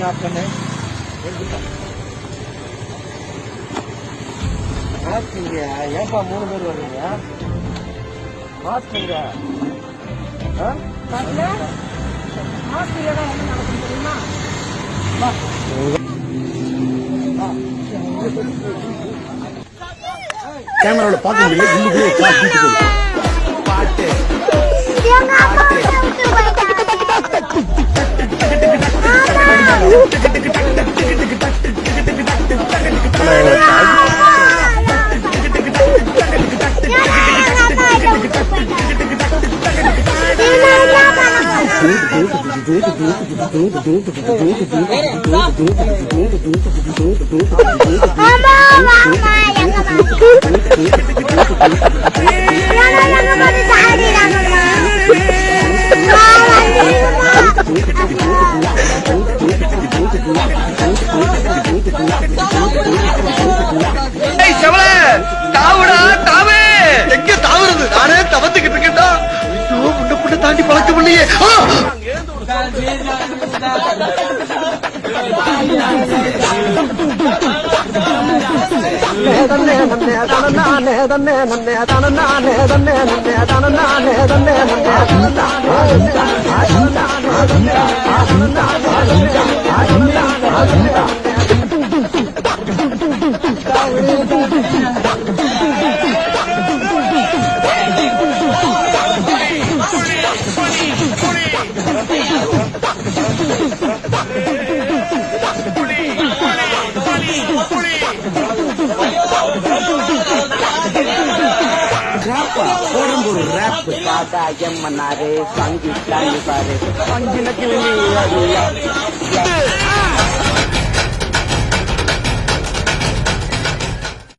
Of பண்ணு. Mask ஏப்பா 3 பேர் வர்றீங்க? மாஸ்க் கேமராவோட பார்க்க முடியல. பாட்டு தாண்டி பழக்கம் இல்லையே.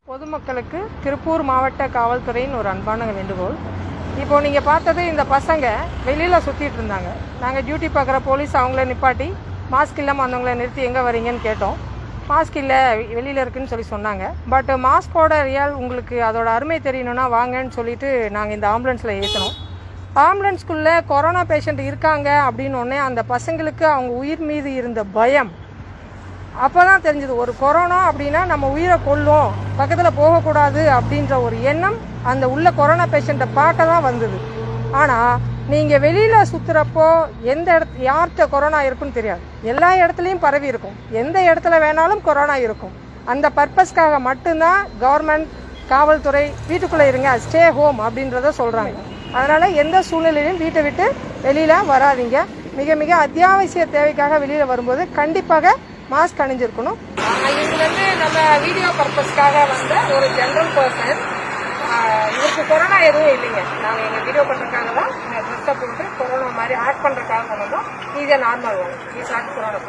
பொதுமக்களுக்கு திருப்பூர் மாவட்ட காவல்துறையின் ஒரு அன்பான வேண்டுகோள். இப்போ நீங்கள் பார்த்தது இந்த பசங்க வெளியில் சுற்றிட்டு இருந்தாங்க. நாங்கள் டியூட்டி பார்க்குற போலீஸ் அவங்கள நிப்பாட்டி மாஸ்க் இல்லாமல் வந்தவங்களை நிறுத்தி எங்கே வரீங்கன்னு கேட்டோம். மாஸ்க் இல்லை வெளியில் இருக்குன்னு சொல்லி சொன்னாங்க. பட் மாஸ்கோட ரியல் உங்களுக்கு அதோட அருமை தெரியணும்னா வாங்கன்னு சொல்லிட்டு நாங்கள் இந்த ஆம்புலன்ஸில் ஏற்றினோம். ஆம்புலன்ஸ்குள்ளே கொரோனா பேஷண்ட் இருக்காங்க அப்படின்னோடனே அந்த பசங்களுக்கு அவங்க உயிர் மீது இருந்த பயம் அப்போ தான் தெரிஞ்சது. ஒரு கொரோனா அப்படின்னா நம்ம உயிரை கொல்லும், பக்கத்தில் போகக்கூடாது அப்படின்ற ஒரு எண்ணம் அந்த உள்ள கொரோனா பேஷண்ட்டை பார்க்க தான் வந்தது. ஆனால் நீங்கள் வெளியில் சுற்றுறப்போ எந்த யார்கிட்ட கொரோனா இருக்குன்னு தெரியாது. எல்லா இடத்துலையும் பரவி இருக்கும், எந்த இடத்துல வேணாலும் கொரோனா இருக்கும். அந்த பர்பஸ்க்காக மட்டும்தான் கவர்மெண்ட் காவல்துறை வீட்டுக்குள்ளே இருங்க, ஸ்டே ஹோம் அப்படின்றத சொல்கிறாங்க. அதனால் எந்த சூழ்நிலையிலும் வீட்டை விட்டு வெளியில் வராதிங்க. மிக மிக அத்தியாவசிய தேவைக்காக வெளியில் வரும்போது கண்டிப்பாக மாஸ்க் அணிஞ்சிருக்கணும். இது நம்ம வீடியோ பர்பஸ்க்காக வந்த ஒரு ஜென்ரல் பர்சன். இதுக்கு கொரோனா எதுவும் இல்லைங்க. நாங்கள் எங்கள் வீடியோ பண்ணுறதுக்காக தான் ட்ரெஸ்ஸை போட்டு கொரோனா மாதிரி ஆக்ட் பண்ணுறதுக்காக கொண்டு வந்தோம். இது நார்மல் ஒன், இது நாட் கொரோனா.